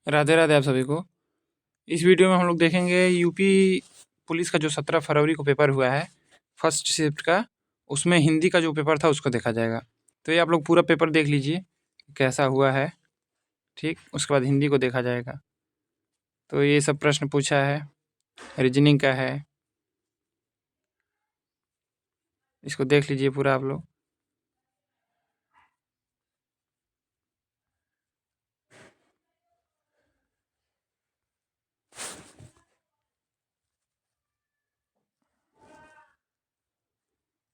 राधे राधे आप सभी को। इस वीडियो में हम लोग देखेंगे यूपी पुलिस का जो 17 फरवरी को पेपर हुआ है फर्स्ट शिफ्ट का, उसमें हिंदी का जो पेपर था उसको देखा जाएगा। तो ये आप लोग पूरा पेपर देख लीजिए कैसा हुआ है, ठीक। उसके बाद हिंदी को देखा जाएगा। तो ये सब प्रश्न पूछा है, रीजनिंग का है, इसको देख लीजिए पूरा आप लोग।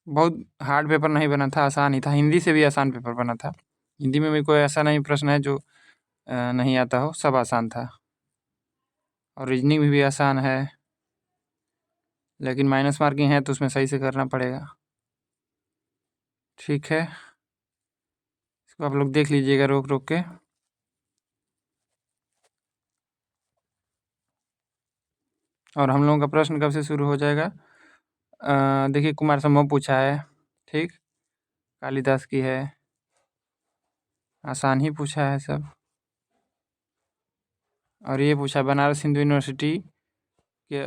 बहुत हार्ड पेपर नहीं बना था, आसान ही था। हिंदी से भी आसान पेपर बना था। हिंदी में भी कोई ऐसा नहीं प्रश्न है जो नहीं आता हो, सब आसान था। और रीजनिंग भी आसान है, लेकिन माइनस मार्किंग है तो उसमें सही से करना पड़ेगा, ठीक है। इसको आप लोग देख लीजिएगा रोक रोक के। और हम लोगों का प्रश्न कब से शुरू हो जाएगा? देखिए, कुमार संभव पूछा है, ठीक। कालिदास की है, आसान ही पूछा है सब। और ये पूछा बनारस हिंदू यूनिवर्सिटी के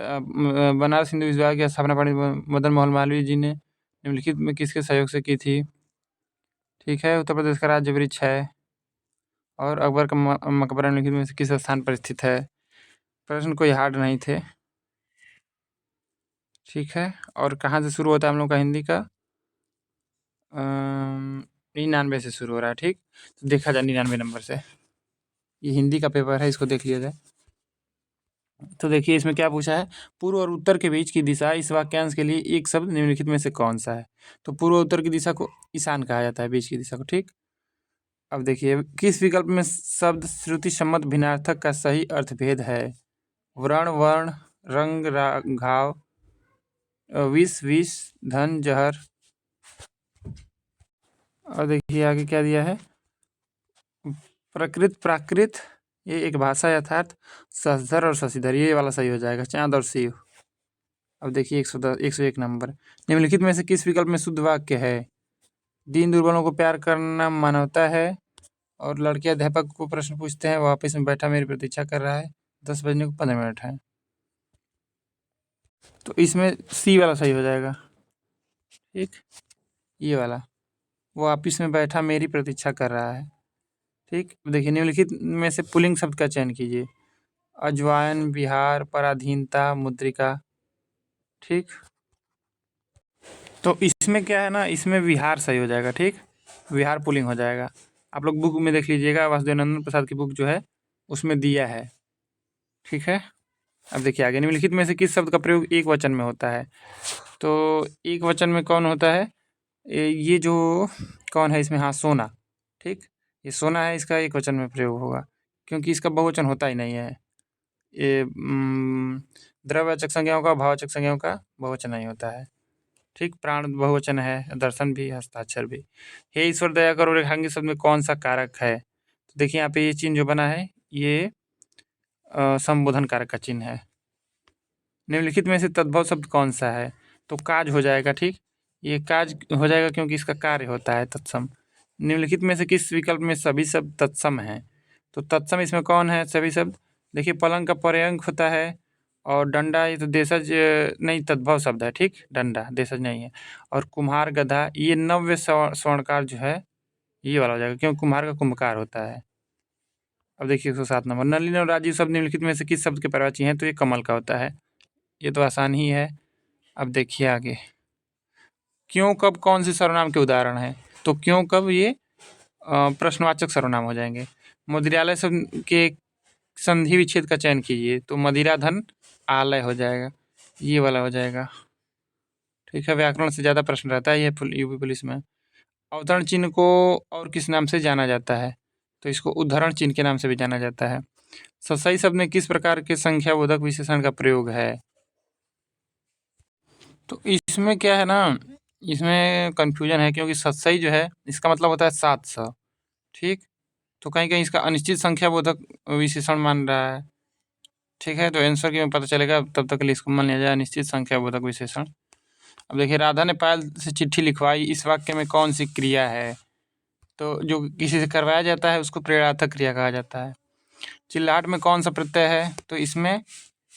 बनारस हिंदू विश्वविद्यालय की स्थापना पंडित मदन मोहन मालवीय जी ने निम्नलिखित में किसके सहयोग से की थी? ठीक है, उत्तर प्रदेश का राज्य वृक्ष है। और अकबर का मकबरा निम्नलिखित में से किस स्थान पर स्थित है? प्रश्न कोई हार्ड नहीं थे, ठीक है। और कहाँ से शुरू होता है हम लोग का हिंदी का? 99 से शुरू हो रहा है, ठीक। तो देखा जाए 99 नंबर से। ये हिंदी का पेपर है, इसको देख लिया जाए। तो देखिए इसमें क्या पूछा है, पूर्व और उत्तर के बीच की दिशा इस वाक्यांश के लिए एक शब्द निम्नलिखित में से कौन सा है? तो पूर्व और उत्तर की दिशा को ईशान कहा जाता है, बीच की दिशा को, ठीक। अब देखिए किस विकल्प में शब्द श्रुति सम्मत भिन्नार्थक का सही अर्थभेद है? व्रण वर्ण, रंग घाव, विष विष, धन जहर। और देखिए आगे क्या दिया है, प्रकृत प्राकृत, ये एक भाषा यथार्थ, शशधर और शशिधर, ये वाला सही हो जाएगा, चांद और शिव। अब देखिए 101 नंबर, निम्नलिखित में से किस विकल्प में शुद्ध वाक्य है? दीन दुर्बलों को प्यार करना मानवता है। और लड़के अध्यापक को प्रश्न पूछते हैं, वो ऑफिस में बैठा मेरी प्रतीक्षा कर रहा है, 10 बजने को 15 मिनट है। तो इसमें सी वाला सही हो जाएगा, ठीक। ये वाला, वो ऑफिस में बैठा मेरी प्रतीक्षा कर रहा है, ठीक। देखिए निम्नलिखित में से पुल्लिंग शब्द का चयन कीजिए। अजवायन, बिहार, पराधीनता, मुद्रिका, ठीक। तो इसमें क्या है ना, इसमें विहार सही हो जाएगा, ठीक। विहार पुल्लिंग हो जाएगा। आप लोग बुक में देख लीजिएगा, वासुदेवानंद प्रसाद की बुक जो है उसमें दिया है, ठीक है। अब देखिए आगे, निम्नलिखित में से किस शब्द का प्रयोग एक वचन में होता है? तो एक वचन में कौन होता है? ये जो कौन है इसमें, हाँ सोना, ठीक। ये सोना है, इसका एक वचन में प्रयोग होगा, क्योंकि इसका बहुवचन होता ही नहीं है। ये द्रव्यवाचक संज्ञाओं का, भाववाचक संज्ञाओं का बहुवचन नहीं होता है, ठीक। प्राण बहुवचन है, दर्शन भी, हस्ताक्षर भी। हे ईश्वर दया करो रेखांकित शब्द में कौन सा कारक है? तो देखिए यहाँ पे ये चिन्ह जो बना है ये संबोधन कारक का चिन्ह है। निम्नलिखित में से तद्भव शब्द कौन सा है? तो काज हो जाएगा, ठीक। ये काज हो जाएगा क्योंकि इसका कार्य होता है तत्सम। निम्नलिखित में से किस विकल्प में सभी शब्द तत्सम हैं? तो तत्सम इसमें कौन है सभी शब्द? देखिए पलंग का पर्यंक होता है, और डंडा ये तो देशज नहीं, तद्भव शब्द है, ठीक। डंडा देशज नहीं है। और कुम्हार गधा, ये नव्य स्वर्णकार जो है ये वाला हो जाएगा, क्योंकि कुम्हार का कुंभकार होता है। अब देखिए 107 नंबर, नलिनी और राजीव शब्द निम्नलिखित में से किस शब्द के पर्यायवाची हैं? तो ये कमल का होता है, ये तो आसान ही है। अब देखिए आगे, क्यों कब कौन से सर्वनाम के उदाहरण हैं? तो क्यों कब ये प्रश्नवाचक सर्वनाम हो जाएंगे। मुद्रालय शब्द के संधि विच्छेद का चयन कीजिए। तो मदिरा धन आलय हो जाएगा, ये वाला हो जाएगा, ठीक है। व्याकरण से ज़्यादा प्रश्न रहता है ये यूपी पुलिस में। अवतरण चिन्ह को और किस नाम से जाना जाता है? तो इसको उद्धरण चिन्ह के नाम से भी जाना जाता है। सही शब्द में किस प्रकार के संख्याबोधक विशेषण का प्रयोग है? तो इसमें क्या है ना, इसमें कन्फ्यूजन है, क्योंकि सत्सई जो है इसका मतलब होता है 700, ठीक। तो कहीं कहीं इसका अनिश्चित संख्याबोधक विशेषण मान रहा है, ठीक है। तो आंसर की में पता चलेगा, तब तक के लिए इसको मान लिया जाए अनिश्चित संख्याबोधक विशेषण। अब देखिए, राधा ने पायल से चिट्ठी लिखवाई, इस वाक्य में कौन सी क्रिया है? तो जो किसी से करवाया जाता है उसको प्रेरणार्थक क्रिया कहा जाता है। चिल्लाहट में कौन सा प्रत्यय है? तो इसमें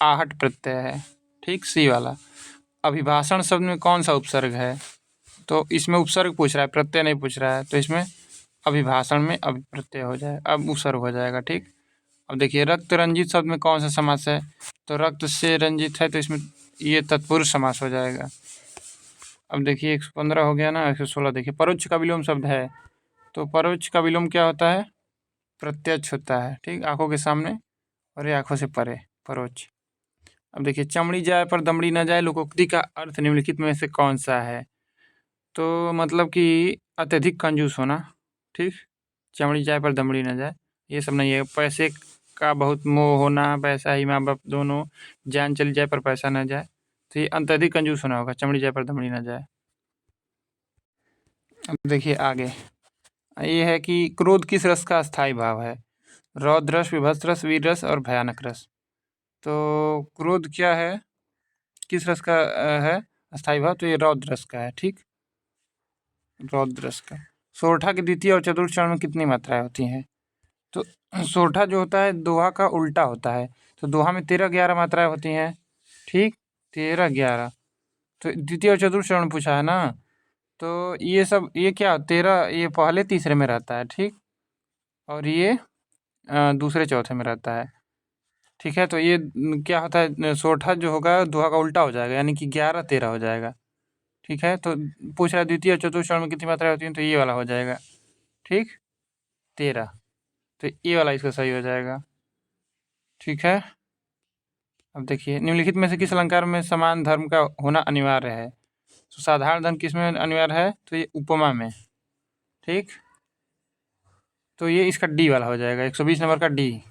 आहट प्रत्यय है, ठीक, सी वाला। अभिभाषण शब्द में कौन सा उपसर्ग है? तो इसमें उपसर्ग पूछ रहा है, प्रत्यय नहीं पूछ रहा है, तो इसमें अभिभाषण में अभिप्रत्यय हो जाए, अब उपसर्ग हो जाएगा, ठीक। अब देखिए रक्त रंजित शब्द में कौन सा समास है? तो रक्त से रंजित है, तो इसमें ये तत्पुरुष समास हो जाएगा। अब देखिए 115 हो गया ना, 116 देखिए परोक्ष का विलोम शब्द है, तो परोक्ष का विलोम क्या होता है? प्रत्यक्ष होता है, ठीक, आंखों के सामने और ये आंखों से परे, परोक्ष। अब देखिए चमड़ी जाए पर दमड़ी न जाए लोकोक्ति का अर्थ निम्नलिखित में से कौन सा है? तो मतलब कि अत्यधिक कंजूस होना, ठीक। चमड़ी जाए पर दमड़ी न जाए, ये सब नहीं है। पैसे का बहुत मोह होना, पैसा ही माँ बाप दोनों, जान चली जाए पर पैसा न जाए, तो ये अत्यधिक कंजूस होना होगा, चमड़ी जाए पर दमड़ी न जाए। अब देखिए आगे, ये है कि क्रोध किस रस का स्थायी भाव है? रौद्र रस, विभत्स रस, वीर रस और भयानक रस। तो क्रोध क्या है, किस रस का है स्थायी भाव? तो ये रौद्र रस का है, ठीक, रौद्र रस का। सोरठा के द्वितीय और चतुर्थ चरण में कितनी मात्राएं होती हैं? तो सोरठा जो होता है दोहा का उल्टा होता है, तो दोहा में 13-11 मात्राएं होती हैं, ठीक, 13-11। तो द्वितीय और चतुर्थ चरण पूछा है ना, तो ये सब ये क्या 13 ये पहले तीसरे में रहता है, ठीक, और ये दूसरे चौथे में रहता है, ठीक है। तो ये क्या होता है, सोरठा जो होगा दोहा का उल्टा हो जाएगा, यानी कि 11-13 हो जाएगा, ठीक है। तो पूछ रहा है द्वितीय और चतुर्थ चरण में कितनी मात्राएं होती हैं, तो ये वाला हो जाएगा, ठीक, 13। तो ये वाला इसका सही हो जाएगा, ठीक है। अब देखिए निम्नलिखित में से किस अलंकार में समान धर्म का होना अनिवार्य है? तो साधारण धर्म किस में अनिवार्य है? तो ये उपमा में, ठीक। तो ये इसका डी वाला हो जाएगा, 120 नंबर का डी।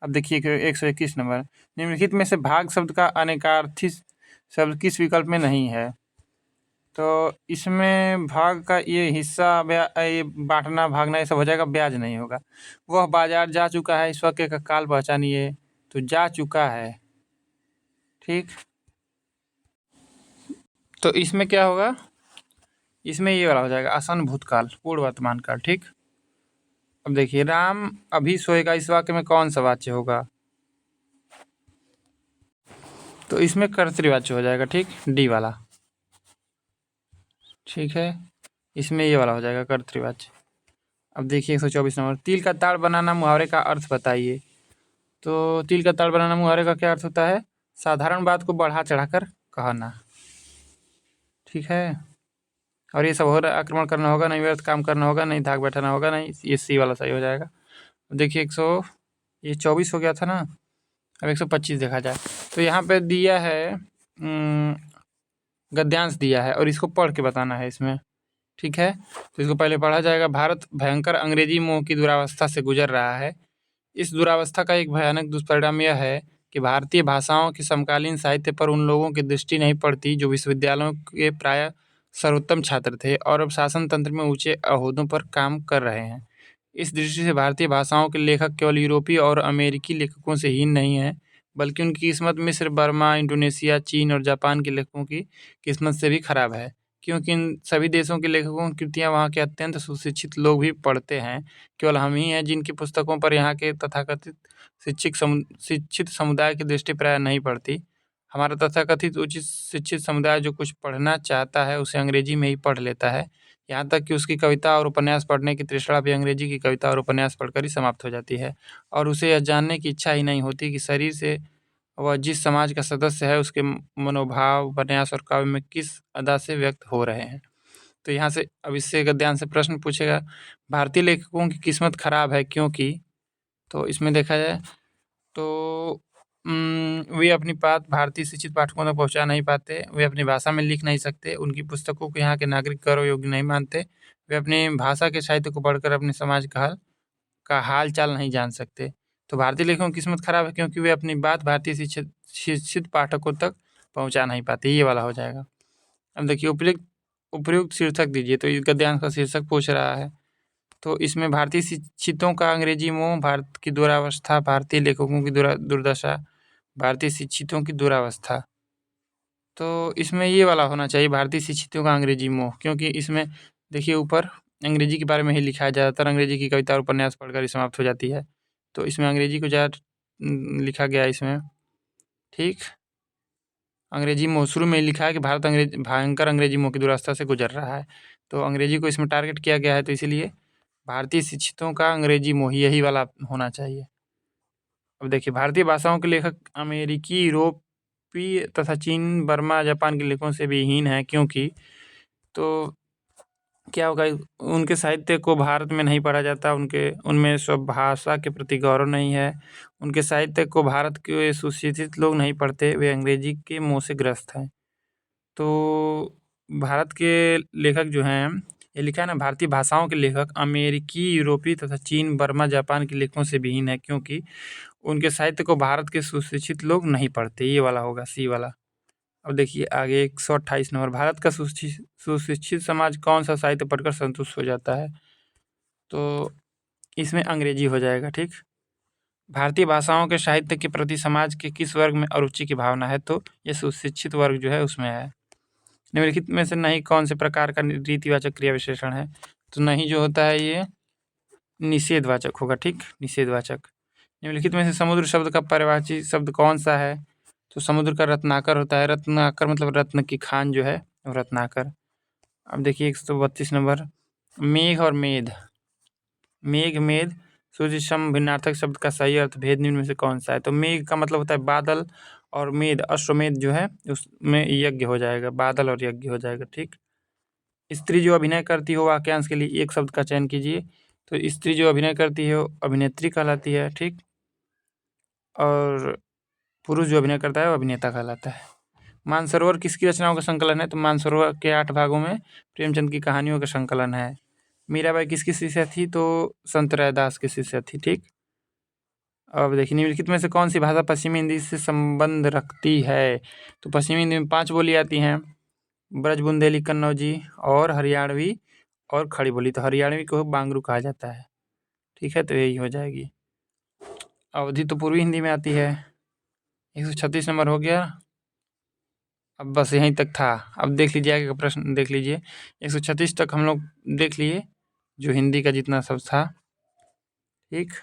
अब देखिए 121 नंबर, निम्नलिखित में से भाग शब्द का अनेकार्थी शब्द किस विकल्प में नहीं है? तो इसमें भाग का ये हिस्सा ये बांटना भागना ये सब हो जाएगा, ब्याज नहीं होगा। वह बाजार जा चुका है, इस वाक्य का काल पहचानिए। तो जा चुका है, ठीक। तो इसमें क्या होगा, इसमें ये वाला हो जाएगा आसन भूतकाल पूर्व वर्तमान काल, ठीक। अब देखिए राम अभी सोएगा, इस वाक्य में कौन सा वाच्य होगा? तो इसमें कर्तृवाच्य हो जाएगा, ठीक, डी वाला, ठीक है। इसमें ये वाला हो जाएगा कर्तृवाच्य। अब देखिए 124 नंबर, तिल का ताड़ बनाना मुहावरे का अर्थ बताइए। तो तिल का ताड़ बनाना मुहावरे का क्या अर्थ होता है? साधारण बात को बढ़ा चढ़ाकर कहना, ठीक है। और ये सब हो रहा, आक्रमण करना होगा नहीं, व्यर्थ काम करना होगा नहीं, धाक बैठाना होगा नहीं, ये सी वाला सही हो जाएगा। देखिए 124 हो गया था ना, अब 125 देखा जाए। तो यहाँ पे दिया है गद्यांश दिया है और इसको पढ़ के बताना है इसमें, ठीक है। तो इसको पहले पढ़ा जाएगा। भारत भयंकर अंग्रेजी मोह की दुरावस्था से गुजर रहा है। इस दुरावस्था का एक भयानक दुष्परिणाम यह है कि भारतीय भाषाओं के समकालीन साहित्य पर उन लोगों की दृष्टि नहीं पड़ती जो विश्वविद्यालयों के प्राय सर्वोत्तम छात्र थे और अब शासन तंत्र में ऊंचे ओहदों पर काम कर रहे हैं। इस दृष्टि से भारतीय भाषाओं के लेखक केवल यूरोपीय और अमेरिकी लेखकों से हीन नहीं हैं, बल्कि उनकी किस्मत मिस्र, बर्मा, इंडोनेशिया, चीन और जापान के लेखकों की किस्मत से भी खराब है, क्योंकि इन सभी देशों के लेखकों की कृतियाँ वहाँ के अत्यंत सुशिक्षित लोग भी पढ़ते हैं। केवल हम ही हैं जिनकी पुस्तकों पर यहाँ के तथाकथित शिक्षित समुदाय की दृष्टि प्राय नहीं पड़ती। हमारा तथाकथित उचित शिक्षित समुदाय जो कुछ पढ़ना चाहता है उसे अंग्रेजी में ही पढ़ लेता है, यहाँ तक कि उसकी कविता और उपन्यास पढ़ने की तृष्णा भी अंग्रेजी की कविता और उपन्यास पढ़कर ही समाप्त हो जाती है, और उसे यह जानने की इच्छा ही नहीं होती कि शरीर से वह जिस समाज का सदस्य है उसके मनोभाव उपन्यास और काव्य में किस अदा से व्यक्त हो रहे हैं। तो यहाँ से अब इससे गद्यांश से प्रश्न पूछेगा, भारतीय लेखकों की किस्मत खराब है क्योंकि, तो इसमें देखा जाए तो वे अपनी बात भारतीय शिक्षित पाठकों तक पहुँचा नहीं पाते, वे अपनी भाषा में लिख नहीं सकते, उनकी पुस्तकों को यहाँ के नागरिक गर्व योग्य नहीं मानते, वे अपनी भाषा के साहित्य को पढ़कर अपने समाज का हाल चाल नहीं जान सकते। तो भारतीय लेखकों की किस्मत खराब है क्योंकि वे अपनी बात भारतीय शिक्षित पाठकों तक पहुँचा नहीं पाते, ये वाला हो जाएगा। अब देखिए उपयुक्त शीर्षक दीजिए, तो इस गद्यांश का शीर्षक पूछ रहा है। तो इसमें भारतीय शिक्षितों का अंग्रेजी मोह, भारत की दुरावस्था, भारतीय लेखकों की दुर्दशा, भारतीय शिक्षितों की दुरावस्था। तो इसमें ये वाला होना चाहिए, भारतीय शिक्षितों का अंग्रेजी मोह, क्योंकि इसमें देखिए ऊपर अंग्रेजी के बारे में ही लिखा है, ज़्यादातर अंग्रेजी की कविता और उपन्यास पढ़कर ही समाप्त हो जाती है। तो इसमें अंग्रेजी को ज़्यादा लिखा गया है इसमें, ठीक। अंग्रेजी मोह शुरू में लिखा है कि भारत भयंकर अंग्रेजी मोह की दुरावस्था से गुजर रहा है, तो अंग्रेजी को इसमें टारगेट किया गया है, तो इसीलिए भारतीय शिक्षितों का अंग्रेजी मोह यही वाला होना चाहिए। अब देखिए, भारतीय भाषाओं के लेखक अमेरिकी, यूरोपीय तथा चीन, बर्मा, जापान के लेखकों से भी हीन है, क्योंकि तो क्या होगा, उनके साहित्य को भारत में नहीं पढ़ा जाता, उनमें स्वभाषा के प्रति गौरव नहीं है, उनके साहित्य को भारत के सुशिक्षित लोग नहीं पढ़ते, वे अंग्रेजी के मोह से ग्रस्त हैं। तो भारत के लेखक जो हैं, ये लिखा है ना, भारतीय भाषाओं के लेखक अमेरिकी, यूरोपीय तथा चीन, बर्मा, जापान के लेखकों से विहीन है, क्योंकि उनके साहित्य को भारत के सुशिक्षित लोग नहीं पढ़ते। ये वाला होगा सी वाला। अब देखिए आगे 128 नंबर, भारत का सुशिक्षित समाज कौन सा साहित्य पढ़कर संतुष्ट हो जाता है? तो इसमें अंग्रेजी हो जाएगा, ठीक। भारतीय भाषाओं के साहित्य के प्रति समाज के किस वर्ग में अरुचि की भावना है? तो ये सुशिक्षित वर्ग जो है उसमें है। निम्नलिखित में से नहीं कौन से प्रकार का रीतिवाचक क्रिया विशेषण है? तो नहीं जो होता है ये निषेधवाचक होगा, ठीक, निषेधवाचक। निम्नलिखित में से समुद्र शब्द का पर्यायवाची शब्द कौन सा है? तो समुद्र का रत्नाकर होता है। रत्नाकर मतलब रत्न की खान जो है, रत्नाकर। अब देखिए 132 नंबर, मेघ और मेद, मेघ, मेद, सूर्य सम भिन्नार्थक शब्द का सही अर्थ भेद निम्न में से कौन सा है? तो मेघ का मतलब होता है बादल, और मेद, अश्वमेध जो है उसमें यज्ञ हो जाएगा, बादल और यज्ञ हो जाएगा, ठीक। स्त्री जो अभिनय करती हो, वाक्यांश के लिए एक शब्द का चयन कीजिए। तो स्त्री जो अभिनय करती है वो अभिनेत्री कहलाती है, ठीक। और पुरुष जो अभिनय करता है वो अभिनेता कहलाता है। मानसरोवर किसकी रचनाओं का संकलन है? तो मानसरोवर के 8 भागों में प्रेमचंद की कहानियों का संकलन है। मीराबाई किसकी शिष्या थी? तो संत रैदास की शिष्या थी, ठीक। अब देखिए, निम्नलिखित में से कौन सी भाषा पश्चिमी हिंदी से संबंध रखती है? तो पश्चिमी हिंदी में 5 बोली आती हैं, ब्रज, बुंदेली, कन्नौजी और हरियाणवी और खड़ी बोली। तो हरियाणवी को बांगरू कहा जाता है, ठीक है, तो यही हो जाएगी। अवधी तो पूर्वी हिंदी में आती है। 136 नंबर हो गया। अब बस यहीं तक था। अब देख लीजिए आगे का प्रश्न, देख लीजिए 136 तक हम लोग देख लिए, जो हिंदी का जितना सब था, ठीक।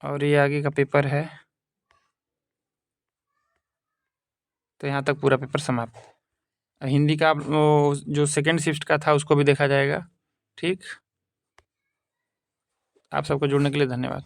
और ये आगे का पेपर है, तो यहाँ तक पूरा पेपर समाप्त। हिंदी का वो जो सेकेंड शिफ्ट का था उसको भी देखा जाएगा, ठीक। आप सबको जुड़ने के लिए धन्यवाद।